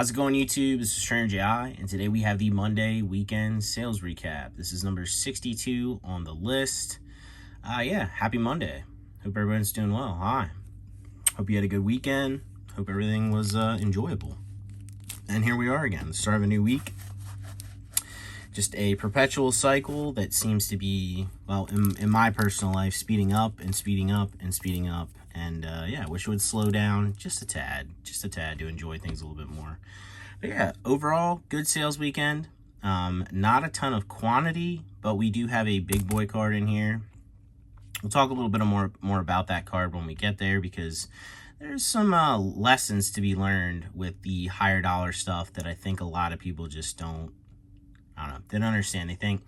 How's it going, YouTube? This is Trainer JI, and today we have the Monday weekend sales recap. This is number 62 on the list. Yeah, happy Monday. Hope everyone's doing well. Hi. Hope you had a good weekend. Hope everything was enjoyable. And here we are again, the start of a new week. Just a perpetual cycle that seems to be, well, in my personal life, speeding up and speeding up and speeding up. And yeah, I wish it would slow down just a tad to enjoy things a little bit more. But yeah, overall, good sales weekend. Not a ton of quantity, but we do have a big boy card in here. We'll talk a little bit more about that card when we get there, because there's some lessons to be learned with the higher dollar stuff that I think a lot of people just don't understand. They think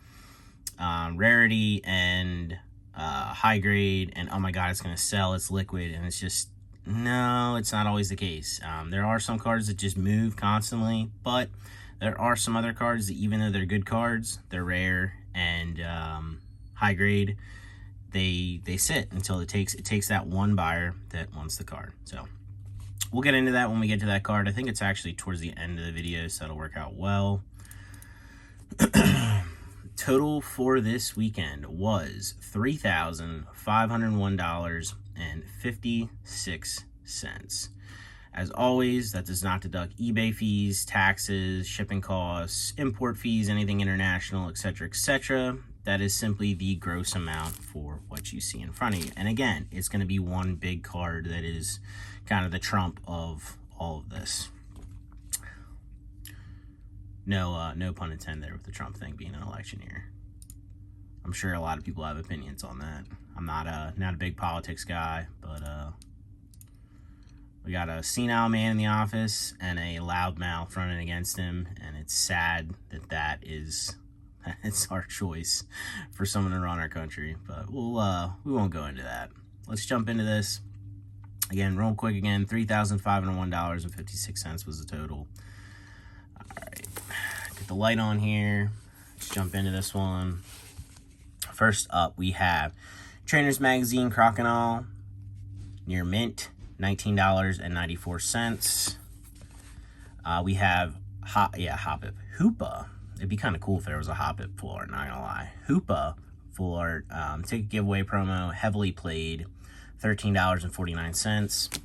rarity and high grade and, oh my god, it's going to sell, it's liquid, and it's just, no, it's not always the case. There are some cards that just move constantly, but there are some other cards that, even though they're good cards, they're rare and high grade, they sit until it takes that one buyer that wants the card. So we'll get into that when we get to that card. I think it's actually towards the end of the video, so that'll work out well. Total for this weekend was $3,501.56. As always, that does not deduct eBay fees, taxes, shipping costs, import fees, anything international, etc., etc. That is simply the gross amount for what you see in front of you. And again, it's going to be one big card that is kind of the trump of all of this. No pun intended there with the Trump thing being an election year. I'm sure a lot of people have opinions on that. I'm not a big politics guy, but we got a senile man in the office and a loudmouth running against him, and it's sad that it's our choice for someone to run our country. But we won't go into that. Let's jump into this. Again, real quick again, $3,501.56 was the total. Alright, get the light on here. Let's jump into this one. First up, we have Trainer's Magazine Crocodile, near mint, $19.94. We have Hoppip. Hoopa. It'd be kind of cool if there was a Hoppip full art, not gonna lie. Hoopa full art, ticket giveaway promo, heavily played, $13.49.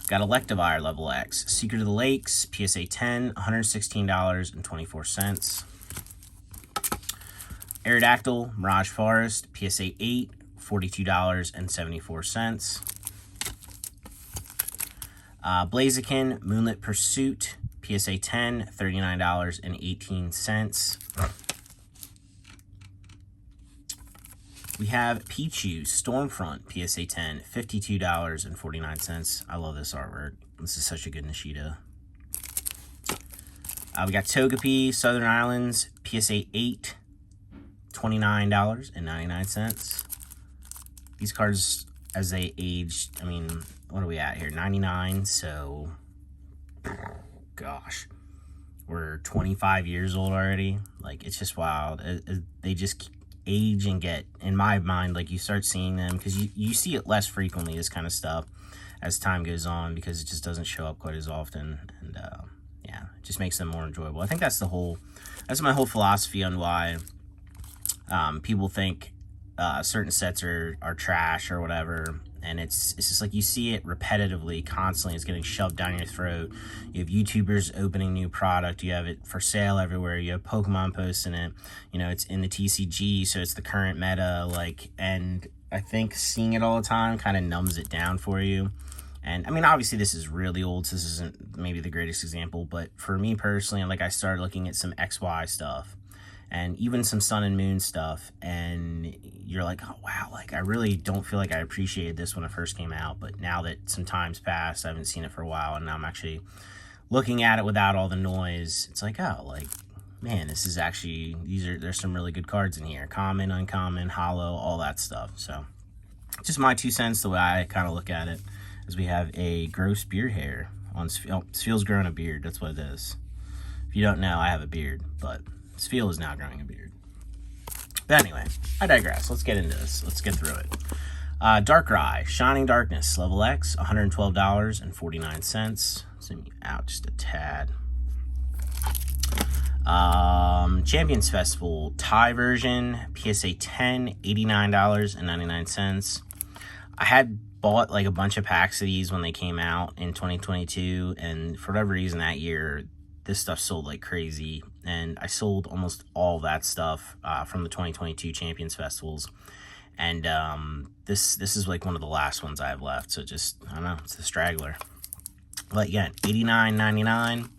Got Electivire Level X, Secret of the Lakes, PSA 10, $116.24. Aerodactyl, Mirage Forest, PSA 8, $42.74. Blaziken, Moonlit Pursuit, PSA 10, $39.18. We have Pichu, Stormfront, PSA 10, $52.49. I love this artwork. This is such a good Nishida. We got Togepi, Southern Islands, PSA 8, $29.99. These cards, as they age, I mean, what are we at here? 99, so, gosh, we're 25 years old already. Like, it's just wild. They just age and get, in my mind, like, you start seeing them, because you see it less frequently, this kind of stuff, as time goes on, because it just doesn't show up quite as often, and yeah, it just makes them more enjoyable. I think that's my whole philosophy on why people think certain sets are trash or whatever. And it's just like, you see it repetitively, constantly. It's getting shoved down your throat. You have YouTubers opening new product. You have it for sale everywhere. You have Pokemon posting it. You know, it's in the TCG, so it's the current meta. Like, and I think seeing it all the time kind of numbs it down for you. And I mean, obviously this is really old, so this isn't maybe the greatest example. But for me personally, like, I started looking at some XY stuff, and even some Sun and Moon stuff, and you're like, oh wow, like, I really don't feel like I appreciated this when it first came out, but now that some time's passed, I haven't seen it for a while, and now I'm actually looking at it without all the noise. It's like, oh, like, man, this is actually, there's some really good cards in here. Common, uncommon, hollow, all that stuff. So just my 2 cents, the way I kind of look at it, is we have a gross beard hair on Sfeel's growing a beard. That's what it is. If you don't know, I have a beard, but Sfeel is now growing a beard. But anyway, I digress. Let's get into this. Let's get through it. Darkrai, Shining Darkness, Level X, $112.49. zoom you out just a tad. Champions Festival Thai version, PSA 10, $89.99. I had bought like a bunch of packs of these when they came out in 2022, and for whatever reason that year, this stuff sold like crazy, and I sold almost all that stuff from the 2022 Champions Festivals. And this is like one of the last ones I have left, so just, I don't know, it's the straggler. But again, $89.99.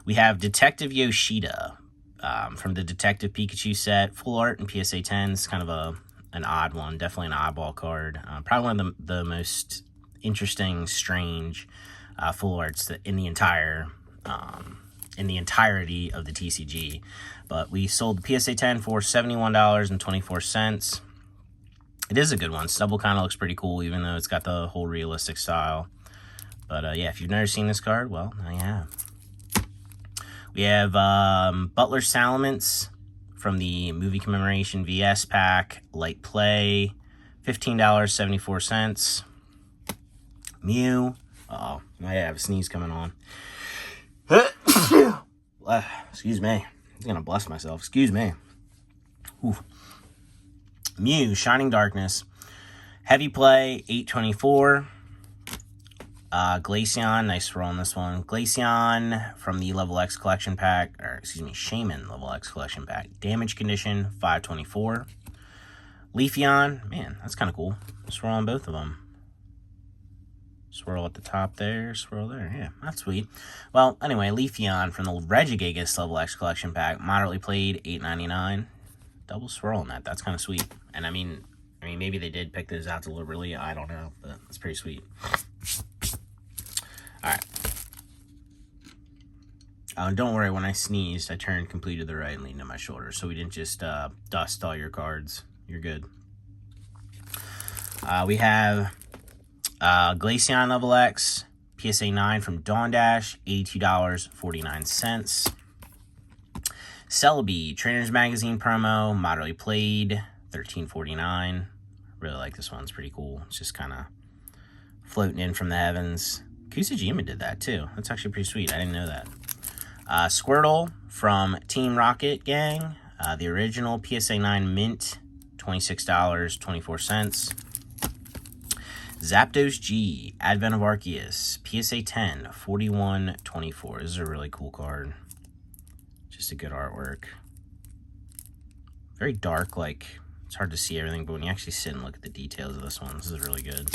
We have Detective Yoshida from the Detective Pikachu set, full art in PSA 10. It's kind of an odd one, definitely an oddball card. Probably one of the most interesting, strange full arts in the entirety of the TCG. But we sold the PSA 10 for $71.24. It is a good one. Stubble kind of looks pretty cool, even though it's got the whole realistic style. But yeah, if you've never seen this card, well, now you have. We have Butler Salamence from the Movie Commemoration VS pack, Light Play, $15.74. Mew. Uh-oh, I have a sneeze coming on. Excuse me. I'm gonna bless myself. Excuse me. Ooh. Mew, Shining Darkness, Heavy Play, $8.24. Glaceon, nice roll on this one. Glaceon from the Level X collection pack, or excuse me, Shaman Level X collection pack. Damage Condition, $5.24. Leafeon, man, that's kind of cool. Swirl on both of them. Swirl at the top there, swirl there. Yeah, that's sweet. Well, anyway, Leafeon from the Regigigas Level X collection pack, moderately played, $8.99. Double swirl on that. That's kind of sweet. And I mean, maybe they did pick those out deliberately. I don't know, but it's pretty sweet. All right. Don't worry, when I sneezed, I turned completely to the right and leaned on my shoulder, so we didn't just dust all your cards. You're good. We have Glaceon Level X, PSA 9 from Dawn Dash, $82.49. Celebi, Trainers Magazine promo, moderately played, $13.49. Really like this one, it's pretty cool. It's just kind of floating in from the heavens. Kusajima did that too. That's actually pretty sweet. I didn't know that. Squirtle from Team Rocket Gang, the original PSA 9 mint, $26.24. Zapdos G, Advent of Arceus, PSA 10, $41.24. This is a really cool card. Just a good artwork. Very dark, like, it's hard to see everything, but when you actually sit and look at the details of this one, this is really good.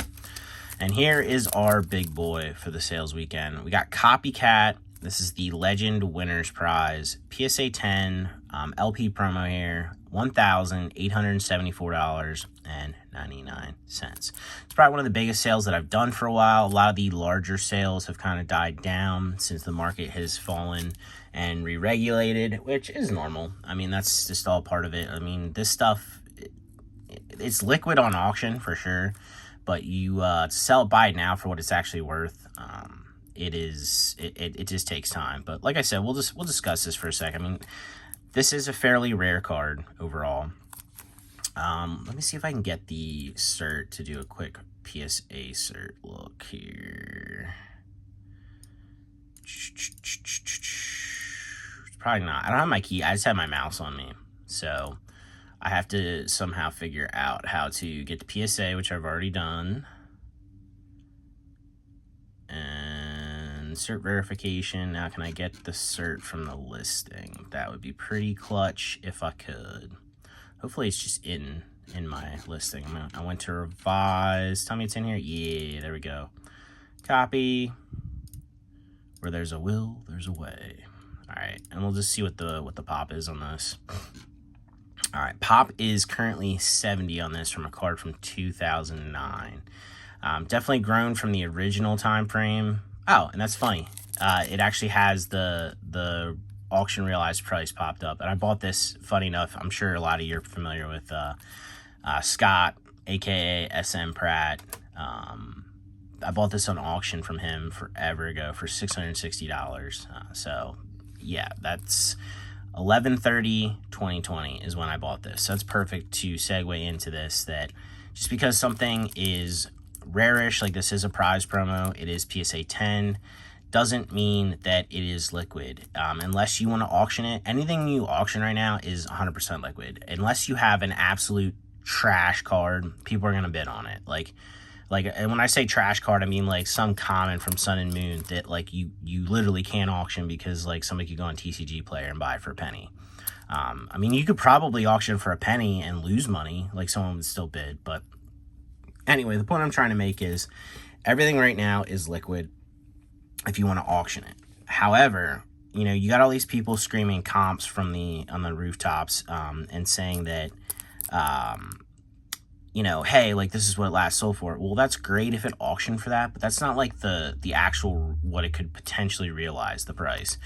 And here is our big boy for the sales weekend. We got Copycat. This is the Legend Winners Prize. PSA 10, LP promo here, $1,874.99. It's probably one of the biggest sales that I've done for a while. A lot of the larger sales have kind of died down since the market has fallen and re-regulated, which is normal. I mean, that's just all part of it. I mean, this stuff, it's liquid on auction for sure, but you sell it, buy it now for what it's actually worth. It just takes time. But like I said, we'll discuss this for a second. I mean, this is a fairly rare card overall. Let me see if I can get the cert to do a quick PSA cert look here. Probably not. I don't have my key. I just have my mouse on me. So I have to somehow figure out how to get the PSA, which I've already done. And cert verification. Now, can I get the cert from the listing? That would be pretty clutch if I could. Hopefully it's just in my listing. I went to revise. Tell me it's in here. Yeah, there we go. Copy. Where there's a will, there's a way. All right, and we'll just see what the pop is on this. All right, pop is currently 70 on this from a card from 2009. Definitely grown from the original time frame. Oh, and that's funny. It actually has the auction realized price popped up, and I bought this. Funny enough, I'm sure a lot of you are familiar with Scott, aka SM Pratt. I bought this on auction from him forever ago for $660. So yeah, that's 11/30/2020 is when I bought this. So that's perfect to segue into this, that just because something is rarish, like this is a prize promo, it is PSA 10, doesn't mean that it is liquid. Unless you want to auction it, anything you auction right now is 100% liquid. Unless you have an absolute trash card, people are going to bid on it. And when I say trash card, I mean like some common from Sun and Moon that like you literally can't auction because like somebody could go on TCG Player and buy it for a penny. I mean, you could probably auction for a penny and lose money, like someone would still bid. But anyway, the point I'm trying to make is everything right now is liquid if you want to auction it. However, you know, you got all these people screaming comps on the rooftops and saying that, you know, hey, like this is what it last sold for. Well, that's great if it auctioned for that, but that's not like the actual what it could potentially realize, the price.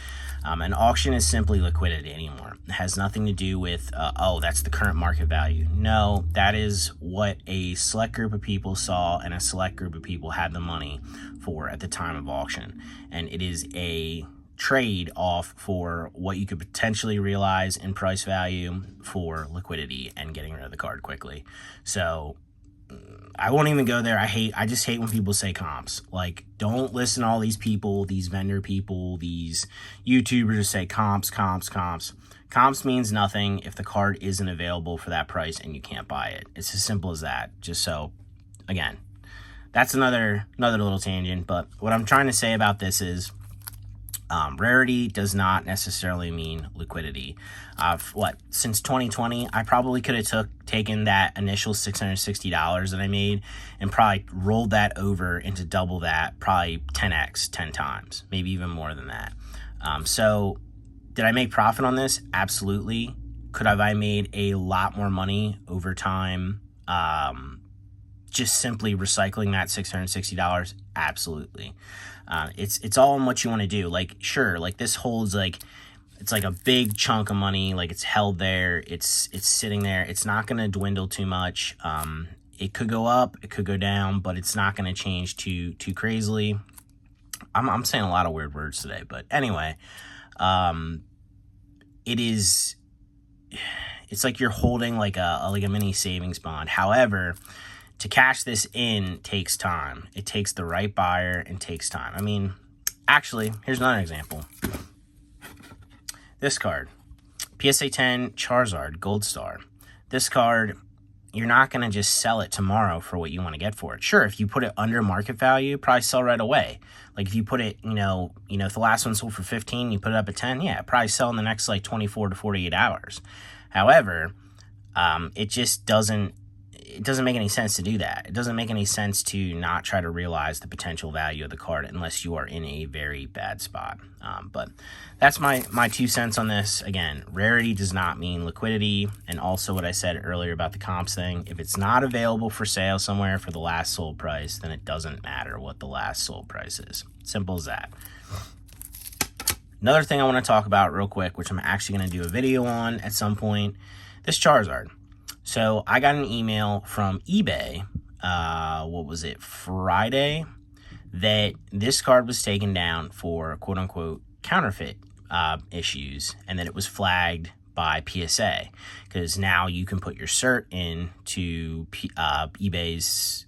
An auction is simply liquidity anymore. It has nothing to do with, oh, that's the current market value. No, that is what a select group of people saw and a select group of people had the money for at the time of auction. And it is a trade off for what you could potentially realize in price value for liquidity and getting rid of the card quickly. So I won't even go there. I just hate when people say comps. Like, don't listen to all these people, these vendor people, these YouTubers say comps. Comps means nothing if the card isn't available for that price and you can't buy it. It's as simple as that. Just so, again, that's another little tangent. But what I'm trying to say about this is rarity does not necessarily mean liquidity. Since 2020, I probably could have taken that initial $660 that I made and probably rolled that over into double that, probably 10x, 10 times, maybe even more than that. So did I make profit on this? Absolutely. Could have I made a lot more money over time just simply recycling that $660? Absolutely. It's all in what you want to do. Like, sure, like this holds like, it's like a big chunk of money. Like it's held there. It's sitting there. It's not going to dwindle too much. It could go up, it could go down, but it's not going to change too crazily. I'm saying a lot of weird words today, but anyway, it's like you're holding like a mini savings bond. However, to cash this in takes time. It takes the right buyer and takes time. I mean, actually, here's another example. This card, PSA 10 Charizard Gold Star. This card, you're not going to just sell it tomorrow for what you want to get for it. Sure, if you put it under market value, probably sell right away. Like if you put it, you know, if the last one sold for 15, you put it up at 10, yeah, probably sell in the next like 24 to 48 hours. However, it just doesn't make any sense to do that. It doesn't make any sense to not try to realize the potential value of the card unless you are in a very bad spot. But that's my 2 cents on this. Again, rarity does not mean liquidity. And also what I said earlier about the comps thing, if it's not available for sale somewhere for the last sold price, then it doesn't matter what the last sold price is. Simple as that. Another thing I want to talk about real quick, which I'm actually going to do a video on at some point, this Charizard. So I got an email from eBay, Friday, that this card was taken down for quote-unquote counterfeit issues, and that it was flagged by PSA, because now you can put your cert into eBay's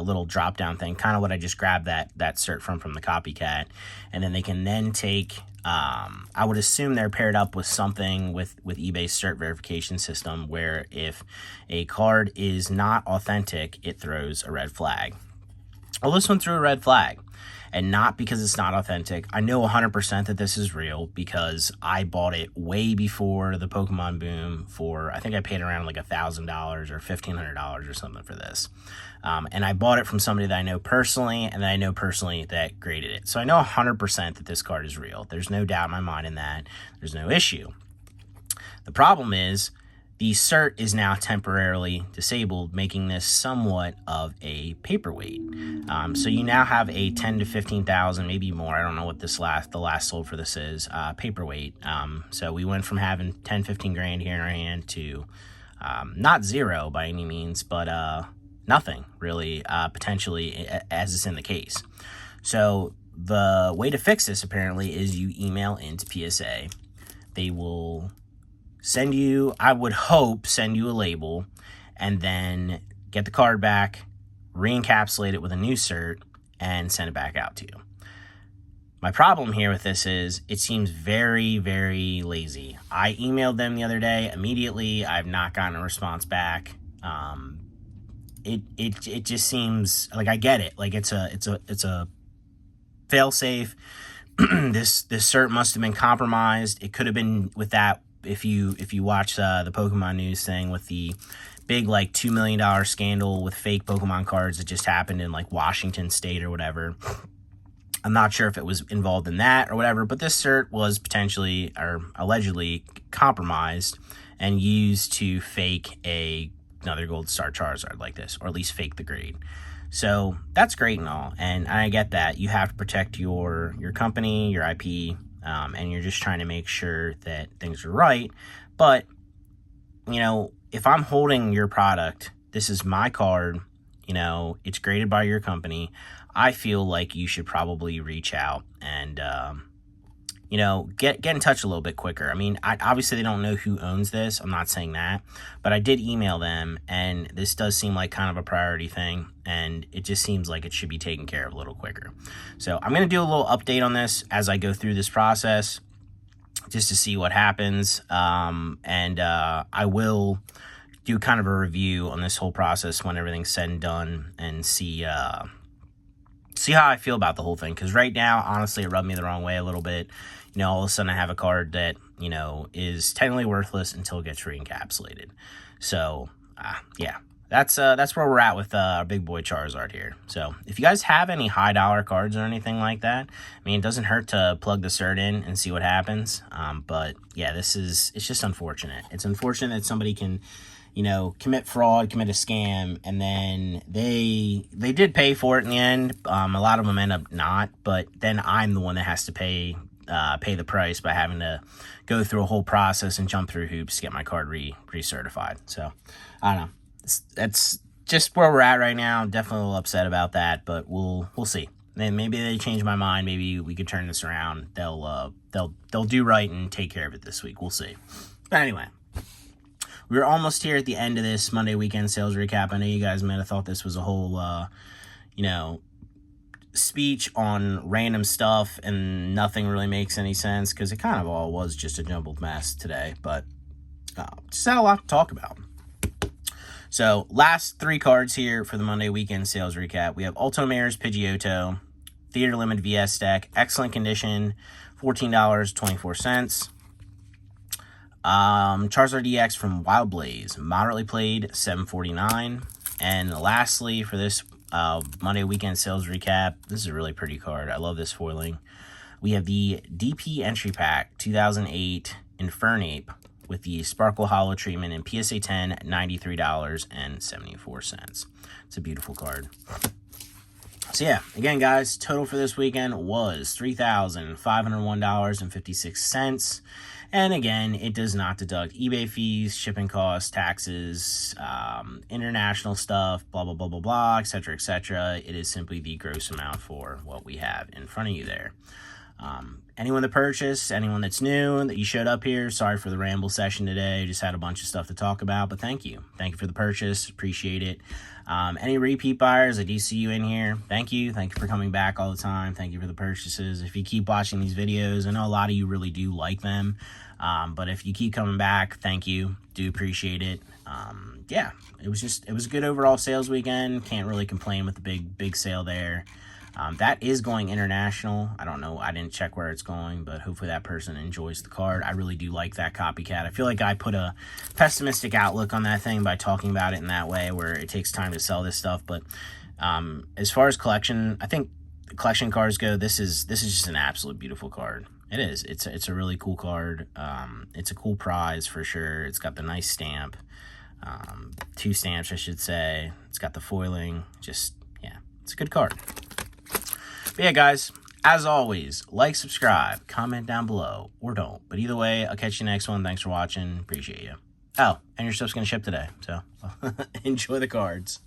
little drop-down thing, kind of what I just grabbed that cert from the copycat, and then they can then take... I would assume they're paired up with something with eBay's cert verification system where if a card is not authentic, it throws a red flag. Well, this one threw a red flag, and not because it's not authentic. I know 100% that this is real because I bought it way before the Pokemon boom for, I think I paid around like $1,000 or $1,500 or something for this. And I bought it from somebody that I know personally, and that I know personally that graded it. So I know 100% that this card is real. There's no doubt in my mind in that. There's no issue. The problem is the cert is now temporarily disabled, making this somewhat of a paperweight. So you now have a 10 to 15,000, maybe more. I don't know what the last sold for this is, paperweight. So we went from having 10, 15 grand here in our hand to not zero by any means, but nothing really, potentially, as is in the case. So the way to fix this apparently is you email into PSA. They will send you, I would hope, send you a label, and then get the card back, re-encapsulate it with a new cert, and send it back out to you. My problem here with this is it seems very, very lazy. I emailed them the other day immediately. I've not gotten a response back. It just seems like, I get it. Like, it's a fail safe. This cert must have been compromised. It could have been with that, if you watch the Pokemon news thing with the big like $2 million scandal with fake Pokemon cards that just happened in like Washington State or whatever. I'm not sure if it was involved in that or whatever, but this cert was potentially or allegedly compromised and used to fake another Gold Star Charizard like this, or at least fake the grade. So that's great and all, and I get that you have to protect your company, your IP, and you're just trying to make sure that things are right. But, you know, if I'm holding your product, this is my card, you know, it's graded by your company, I feel like you should probably reach out and, you know, get in touch a little bit quicker. I mean, obviously they don't know who owns this. I'm not saying that, but I did email them, and this does seem like kind of a priority thing, and it just seems like it should be taken care of a little quicker. So I'm going to do a little update on this as I go through this process, just to see what happens, and I will do kind of a review on this whole process when everything's said and done, and see how I feel about the whole thing. Because right now, honestly, it rubbed me the wrong way a little bit. You know, all of a sudden I have a card that, you know, is technically worthless until it gets re-encapsulated. So, yeah, that's where we're at with our big boy Charizard here. So, if you guys have any high dollar cards or anything like that, I mean, it doesn't hurt to plug the cert in and see what happens. But, yeah, it's just unfortunate. It's unfortunate that somebody can, you know, commit fraud, commit a scam, and then they did pay for it in the end. A lot of them end up not, but then I'm the one that has to pay the price by having to go through a whole process and jump through hoops to get my card recertified. So, I don't know. That's just where we're at right now. Definitely a little upset about that, but we'll see. Then maybe they change my mind. Maybe we could turn this around. They'll do right and take care of it this week. We'll see. But anyway, we're almost here at the end of this Monday weekend sales recap. I know you guys might have thought this was a whole, you know, speech on random stuff and nothing really makes any sense, because it kind of all was just a jumbled mess today. But just had a lot to talk about. So, last three cards here for the Monday weekend sales recap. We have Ultimares Pidgeotto, Theater Limit VS deck, excellent condition, $14.24. Charizard EX from Wild Blaze, moderately played, $7.49. And lastly, for this Monday weekend sales recap, this is a really pretty card. I love this foiling. We have the DP Entry Pack 2008 Infernape with the Sparkle Hollow treatment in PSA 10, $93.74. It's a beautiful card. So yeah, again, guys, total for this weekend was $3,501.56. And again, it does not deduct eBay fees, shipping costs, taxes, international stuff, blah, blah, blah, blah, blah, etc., etc. It is simply the gross amount for what we have in front of you there. Anyone that purchased, anyone that's new, that you showed up here, sorry for the ramble session today. Just had a bunch of stuff to talk about, but thank you. Thank you for the purchase. Appreciate it. Any repeat buyers, I do see you in here. Thank you. Thank you for coming back all the time. Thank you for the purchases. If you keep watching these videos, I know a lot of you really do like them, but if you keep coming back, thank you. Do appreciate it. Yeah, it was a good overall sales weekend. Can't really complain with the big sale there. That is going international. I don't know. I didn't check where it's going, but hopefully that person enjoys the card. I really do like that copycat. I feel like I put a pessimistic outlook on that thing by talking about it in that way, where it takes time to sell this stuff. But as far as collection, I think the collection cards go, this is just an absolute beautiful card. It is. It's a really cool card. It's a cool prize for sure. It's got the nice stamp. 2 stamps, I should say. It's got the foiling. Just, yeah, it's a good card. But yeah, guys, as always, like, subscribe, comment down below, or don't. But either way, I'll catch you next one. Thanks for watching. Appreciate you. Oh, and your stuff's going to ship today, so enjoy the cards.